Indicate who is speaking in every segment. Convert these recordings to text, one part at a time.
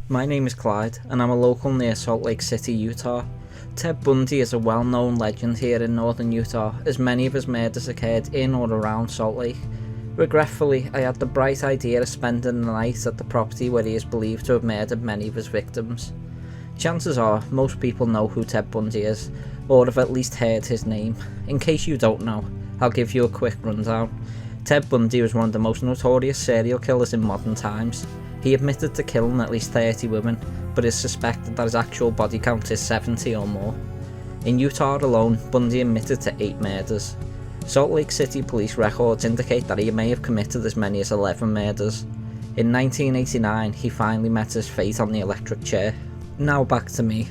Speaker 1: My name is Clyde, and I'm a local near Salt Lake City, Utah. Ted Bundy is a well-known legend here in northern Utah, as many of his murders occurred in or around Salt Lake. Regretfully, I had the bright idea of spending the night at the property where he is believed to have murdered many of his victims. Chances are, most people know who Ted Bundy is, or have at least heard his name. In case you don't know, I'll give you a quick rundown. Ted Bundy was one of the most notorious serial killers in modern times. He admitted to killing at least 30 women, but is suspected that his actual body count is 70 or more. In Utah alone, Bundy admitted to 8 murders. Salt Lake City police records indicate that he may have committed as many as 11 murders. In 1989, he finally met his fate on the electric chair. Now back to me.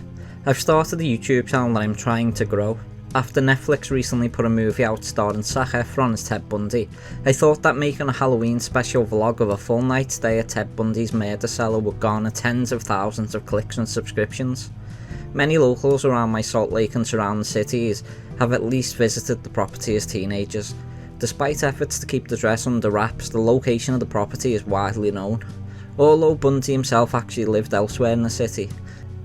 Speaker 1: I've started a YouTube channel that I'm trying to grow. After Netflix recently put a movie out starring Zac Efron as Ted Bundy, I thought that making a Halloween special vlog of a full night's stay at Ted Bundy's murder cellar would garner tens of thousands of clicks and subscriptions. Many locals around my Salt Lake and surrounding cities have at least visited the property as teenagers. Despite efforts to keep the dress under wraps, the location of the property is widely known. Although Bundy himself actually lived elsewhere in the city,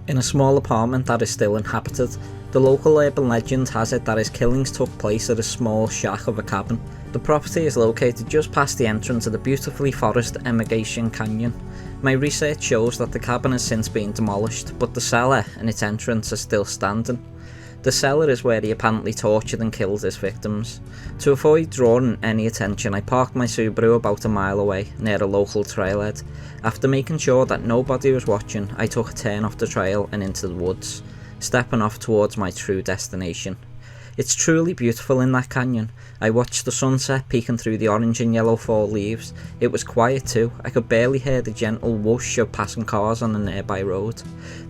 Speaker 1: in a small apartment that is still inhabited, the local urban legend has it that his killings took place at a small shack of a cabin. The property is located just past the entrance of the beautifully forested Emigration Canyon. My research shows that the cabin has since been demolished, but the cellar and its entrance are still standing. The cellar is where he apparently tortured and killed his victims. To avoid drawing any attention, I parked my Subaru about a mile away, near a local trailhead. After making sure that nobody was watching, I took a turn off the trail and into the woods, stepping off towards my true destination. It's truly beautiful in that canyon. I watched the sunset peeking through the orange and yellow fall leaves. It was quiet too. I could barely hear the gentle whoosh of passing cars on the nearby road.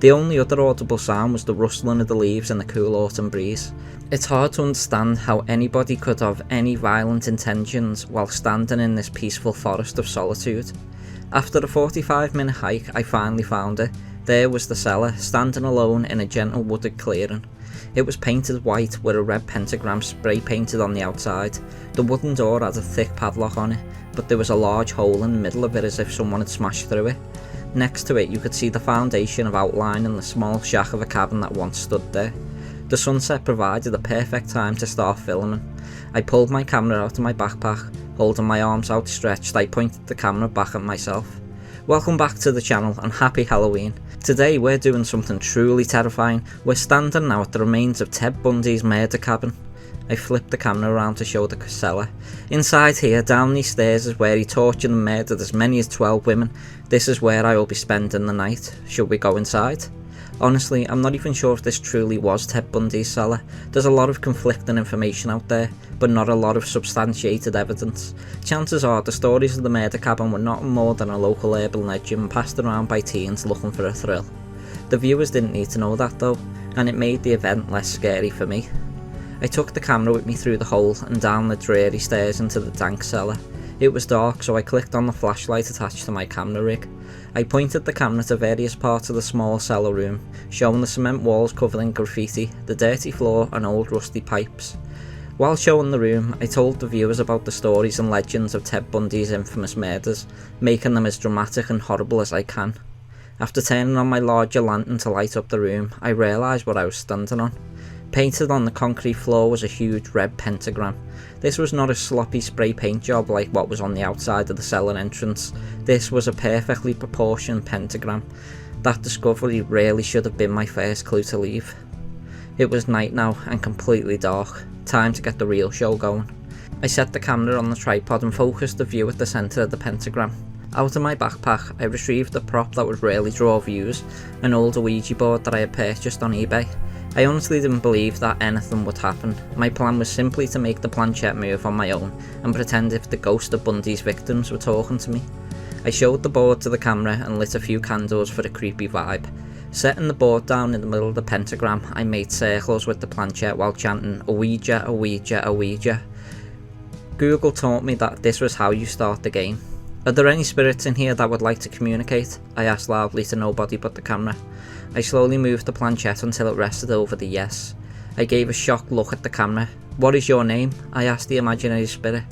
Speaker 1: The only other audible sound was the rustling of the leaves in the cool autumn breeze. It's hard to understand how anybody could have any violent intentions while standing in this peaceful forest of solitude. After a 45-minute hike, I finally found it. There was the cellar, standing alone in a gentle wooded clearing. It was painted white with a red pentagram spray painted on the outside. The wooden door had a thick padlock on it, but there was a large hole in the middle of it as if someone had smashed through it. Next to it you could see the foundation of outlining the small shack of a cabin that once stood there. The sunset provided a perfect time to start filming. I pulled my camera out of my backpack. Holding my arms outstretched, I pointed the camera back at myself. Welcome back to the channel and happy Halloween. Today we're doing something truly terrifying. We're standing now at the remains of Ted Bundy's murder cabin. I flipped the camera around to show the cellar. Inside here, down these stairs, is where he tortured and murdered as many as 12 women. This is where I will be spending the night. Should we go inside? Honestly, I'm not even sure if this truly was Ted Bundy's cellar. There's a lot of conflicting information out there, but not a lot of substantiated evidence. Chances are the stories of the murder cabin were not more than a local urban legend passed around by teens looking for a thrill. The viewers didn't need to know that though, and it made the event less scary for me. I took the camera with me through the hole and down the dreary stairs into the dank cellar. It was dark, so I clicked on the flashlight attached to my camera rig. I pointed the camera to various parts of the small cellar room, showing the cement walls covered in graffiti, the dirty floor and old rusty pipes. While showing the room, I told the viewers about the stories and legends of Ted Bundy's infamous murders, making them as dramatic and horrible as I can. After turning on my larger lantern to light up the room, I realised what I was standing on. Painted on the concrete floor was a huge red pentagram. This was not a sloppy spray paint job like what was on the outside of the cellar entrance. This was a perfectly proportioned pentagram. That discovery really should have been my first clue to leave. It was night now and completely dark. Time to get the real show going. I set the camera on the tripod and focused the view at the centre of the pentagram. Out of my backpack, I retrieved a prop that would really draw views, an old Ouija board that I had purchased on eBay. I honestly didn't believe that anything would happen. My plan was simply to make the planchette move on my own and pretend if the ghost of Bundy's victims were talking to me. I showed the board to the camera and lit a few candles for a creepy vibe. Setting the board down in the middle of the pentagram, I made circles with the planchette while chanting Ouija, Ouija, Ouija. Google taught me that this was how you start the game. Are there any spirits in here that would like to communicate? I asked loudly to nobody but the camera. I slowly moved the planchette until it rested over the yes. I gave a shocked look at the camera. What is your name? I asked the imaginary spirit.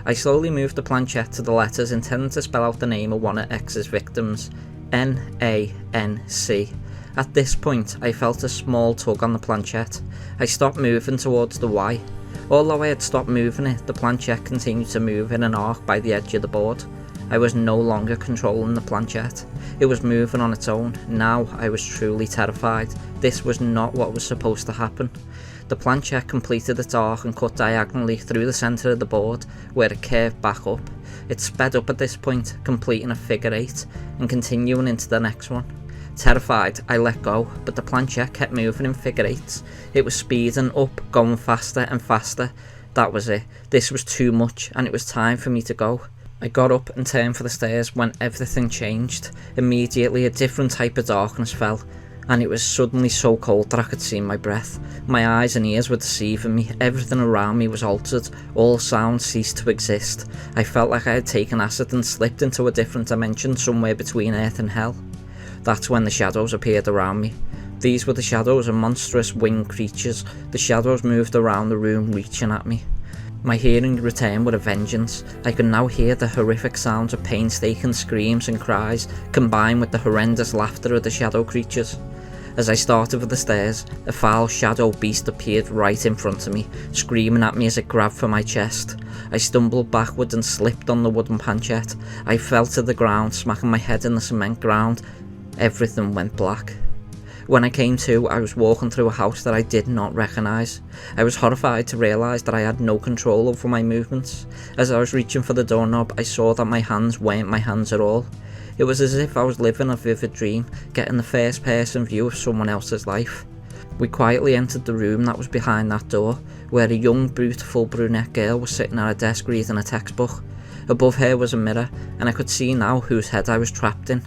Speaker 1: I slowly moved the planchette to the letters intending to spell out the name of one of X's victims. Nanc. At this point, I felt a small tug on the planchette. I stopped moving towards the Y. Although I had stopped moving it, the planchette continued to move in an arc by the edge of the board. I was no longer controlling the planchette. It was moving on its own. Now I was truly terrified. This was not what was supposed to happen. The planchette completed its arc and cut diagonally through the centre of the board, where it curved back up. It sped up at this point, completing a figure 8, and continuing into the next one. Terrified, I let go, but the planchette kept moving in figure 8s. It was speeding up, going faster and faster. That was it. This was too much, and it was time for me to go. I got up and turned for the stairs when everything changed. Immediately a different type of darkness fell, and it was suddenly so cold that I could see my breath. My eyes and ears were deceiving me. Everything around me was altered. All sound ceased to exist. I felt like I had taken acid and slipped into a different dimension somewhere between earth and hell. That's when the shadows appeared around me. These were the shadows of monstrous winged creatures. The shadows moved around the room, reaching at me. My hearing returned with a vengeance. I could now hear the horrific sounds of painstaking screams and cries, combined with the horrendous laughter of the shadow creatures. As I started for the stairs, a foul shadow beast appeared right in front of me, screaming at me as it grabbed for my chest. I stumbled backwards and slipped on the wooden planchette. I fell to the ground, smacking my head in the cement ground. Everything went black. When I came to, I was walking through a house that I did not recognise. I was horrified to realise that I had no control over my movements. As I was reaching for the doorknob, I saw that my hands weren't my hands at all. It was as if I was living a vivid dream, getting the first person view of someone else's life. We quietly entered the room that was behind that door, where a young, beautiful brunette girl was sitting at a desk reading a textbook. Above her was a mirror, and I could see now whose head I was trapped in.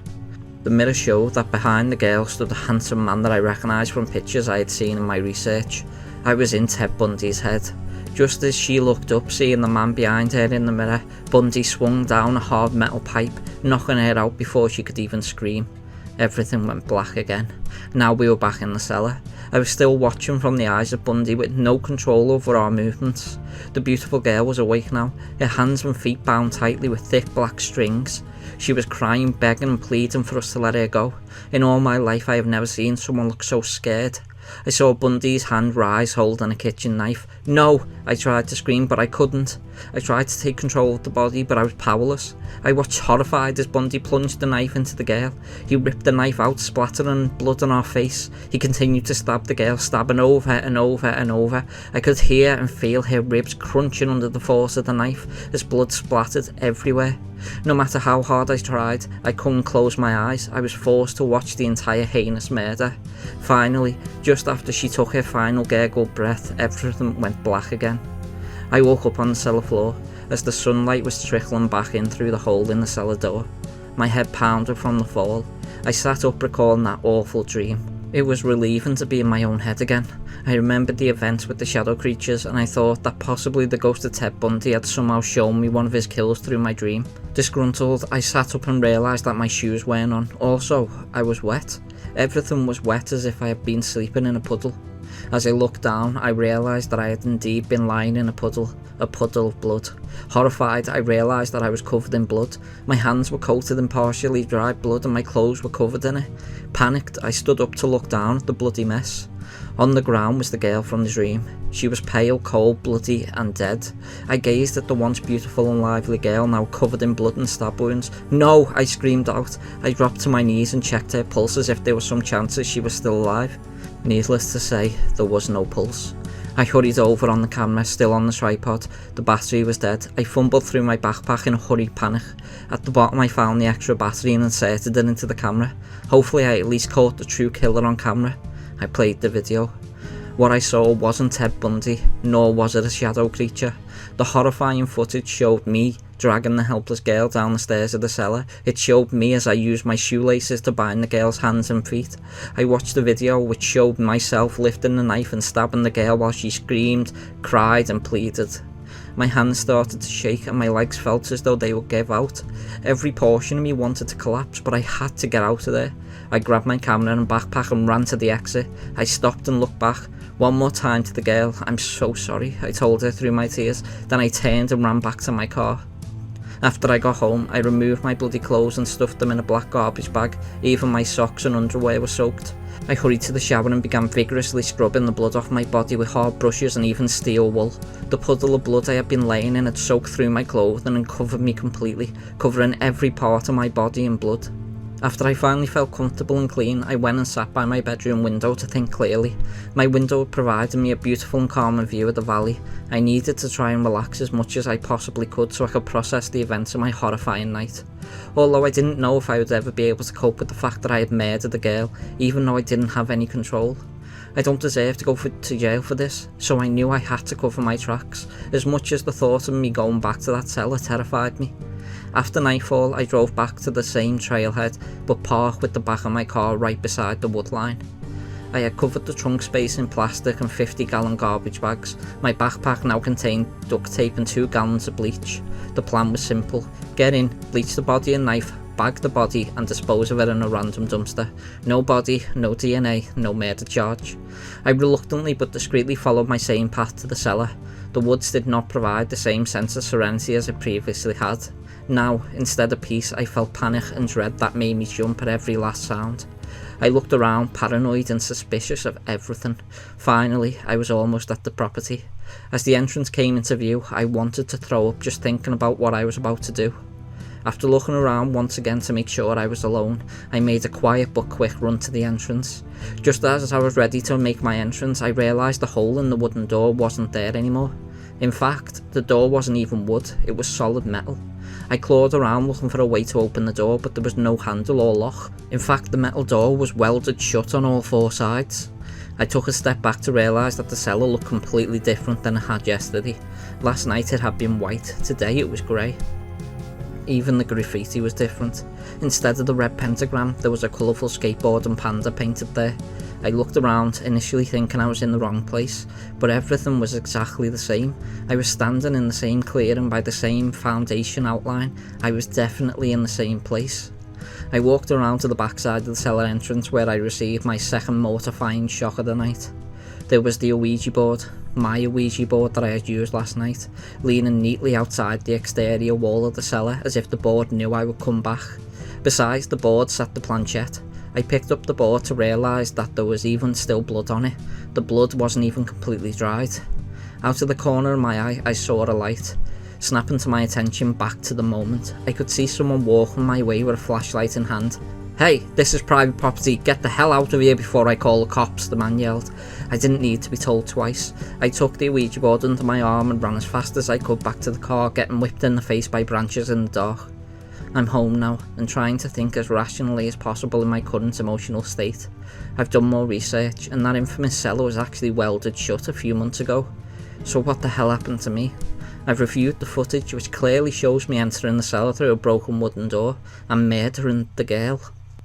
Speaker 1: The mirror showed that behind the girl stood a handsome man that I recognised from pictures I had seen in my research. I was in Ted Bundy's head. Just as she looked up, seeing the man behind her in the mirror, Bundy swung down a hard metal pipe, knocking her out before she could even scream. Everything went black again. Now we were back in the cellar. I was still watching from the eyes of Bundy with no control over our movements. The beautiful girl was awake now, her hands and feet bound tightly with thick black strings. She was crying, begging and pleading for us to let her go. In all my life I have never seen someone look so scared. I saw Bundy's hand rise holding a kitchen knife. No! I tried to scream, but I couldn't. I tried to take control of the body, but I was powerless. I watched horrified as Bundy plunged the knife into the girl. He ripped the knife out, splattering blood on our face. He continued to stab the girl, stabbing over and over and over. I could hear and feel her ribs crunching under the force of the knife as blood splattered everywhere. No matter how hard I tried, I couldn't close my eyes. I was forced to watch the entire heinous murder. Finally, just after she took her final gurgled breath, everything went black again. I woke up on the cellar floor as the sunlight was trickling back in through the hole in the cellar door. My head pounded from the fall. I sat up recalling that awful dream. It was relieving to be in my own head again. I remembered the events with the shadow creatures, and I thought that possibly the ghost of Ted Bundy had somehow shown me one of his kills through my dream. Disgruntled, I sat up and realised that my shoes weren't on. Also, I was wet. Everything was wet as if I had been sleeping in a puddle. As I looked down, I realised that I had indeed been lying in a puddle of blood. Horrified, I realised that I was covered in blood. My hands were coated in partially dried blood and my clothes were covered in it. Panicked, I stood up to look down at the bloody mess. On the ground was the girl from the dream. She was pale, cold, bloody and dead. I gazed at the once beautiful and lively girl, now covered in blood and stab wounds. No! I screamed out. I dropped to my knees and checked her pulse as if there was some chance that she was still alive. Needless to say, there was no pulse. I hurried over on the camera, still on the tripod. The battery was dead. I fumbled through my backpack in a hurried panic. At the bottom I found the extra battery and inserted it into the camera. Hopefully I at least caught the true killer on camera. I played the video. What I saw wasn't Ted Bundy, nor was it a shadow creature. The horrifying footage showed me dragging the helpless girl down the stairs of the cellar. It showed me as I used my shoelaces to bind the girl's hands and feet. I watched the video which showed myself lifting the knife and stabbing the girl while she screamed, cried and pleaded. My hands started to shake and my legs felt as though they would give out. Every portion of me wanted to collapse, but I had to get out of there. I grabbed my camera and backpack and ran to the exit. I stopped and looked back. One more time to the girl. "I'm so sorry," I told her through my tears. Then I turned and ran back to my car. After I got home, I removed my bloody clothes and stuffed them in a black garbage bag. Even my socks and underwear were soaked. I hurried to the shower and began vigorously scrubbing the blood off my body with hard brushes and even steel wool. The puddle of blood I had been laying in had soaked through my clothing and covered me completely, covering every part of my body in blood. After I finally felt comfortable and clean, I went and sat by my bedroom window to think clearly. My window had provided me a beautiful and calming view of the valley. I needed to try and relax as much as I possibly could so I could process the events of my horrifying night. Although I didn't know if I would ever be able to cope with the fact that I had murdered the girl, even though I didn't have any control. I don't deserve to go to jail for this, so I knew I had to cover my tracks, as much as the thought of me going back to that cellar terrified me. After nightfall, I drove back to the same trailhead, but parked with the back of my car right beside the wood line. I had covered the trunk space in plastic and 50-gallon garbage bags. My backpack now contained duct tape and 2 gallons of bleach. The plan was simple: get in, bleach the body and knife, bag the body and dispose of it in a random dumpster. No body, no DNA, no murder charge. I reluctantly but discreetly followed my same path to the cellar. The woods did not provide the same sense of serenity as it previously had. Now, instead of peace, I felt panic and dread that made me jump at every last sound. I looked around, paranoid and suspicious of everything. Finally, I was almost at the property. As the entrance came into view, I wanted to throw up just thinking about what I was about to do. After looking around once again to make sure I was alone, I made a quiet but quick run to the entrance. Just as I was ready to make my entrance, I realised the hole in the wooden door wasn't there anymore. In fact, the door wasn't even wood, it was solid metal. I clawed around looking for a way to open the door, but there was no handle or lock. In fact, the metal door was welded shut on all 4 sides. I took a step back to realise that the cellar looked completely different than it had yesterday. Last night it had been white, today it was grey. Even the graffiti was different. Instead of the red pentagram, there was a colourful skateboard and panda painted there. I looked around, initially thinking I was in the wrong place, but everything was exactly the same. I was standing in the same clearing by the same foundation outline. I was definitely in the same place. I walked around to the backside of the cellar entrance where I received my second mortifying shock of the night. There was the Ouija board, my Ouija board that I had used last night, leaning neatly outside the exterior wall of the cellar as if the board knew I would come back. Besides the board sat the planchette. I picked up the board to realise that there was even still blood on it. The blood wasn't even completely dried. Out of the corner of my eye, I saw a light, snapping to my attention back to the moment. I could see someone walking my way with a flashlight in hand. "Hey, this is private property, get the hell out of here before I call the cops," the man yelled. I didn't need to be told twice. I took the Ouija board under my arm and ran as fast as I could back to the car, getting whipped in the face by branches in the dark. I'm home now, and trying to think as rationally as possible in my current emotional state. I've done more research, and that infamous cellar was actually welded shut a few months ago. So what the hell happened to me? I've reviewed the footage, which clearly shows me entering the cellar through a broken wooden door, and murdering the girl.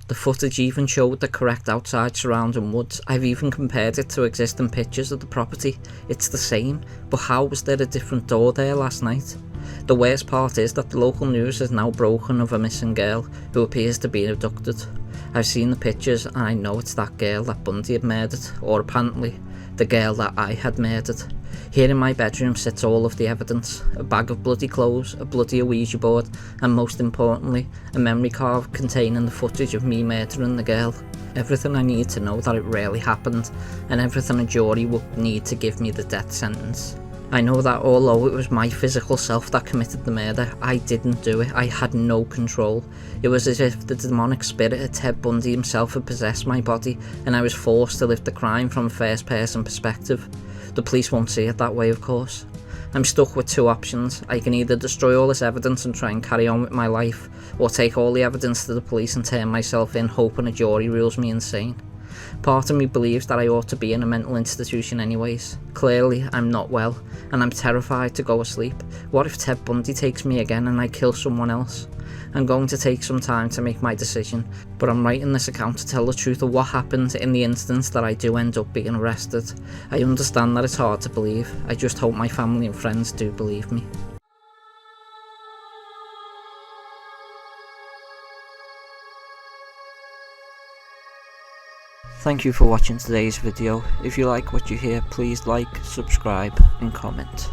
Speaker 1: The footage even showed the correct outside surrounding woods. I've even compared it to existing pictures of the property. It's the same, but how was there a different door there last night? The worst part is that the local news is now broken of a missing girl who appears to be abducted. I've seen the pictures and I know it's that girl that Bundy had murdered, or apparently, the girl that I had murdered. Here in my bedroom sits all of the evidence: a bag of bloody clothes, a bloody Ouija board, and most importantly, a memory card containing the footage of me murdering the girl. Everything I need to know that it really happened, and everything a jury would need to give me the death sentence. I know that although it was my physical self that committed the murder, I didn't do it. I had no control. It was as if the demonic spirit of Ted Bundy himself had possessed my body, and I was forced to live the crime from a first-person perspective. The police won't see it that way, of course. I'm stuck with 2 options. I can either destroy all this evidence and try and carry on with my life, or take all the evidence to the police and turn myself in, hoping a jury rules me insane. Part of me believes that I ought to be in a mental institution anyways. Clearly, I'm not well, and I'm terrified to go asleep. What if Ted Bundy takes me again and I kill someone else? I'm going to take some time to make my decision, but I'm writing this account to tell the truth of what happened in the instance that I do end up being arrested. I understand that it's hard to believe. I just hope my family and friends do believe me. Thank you for watching today's video. If you like what you hear, please like, subscribe and comment.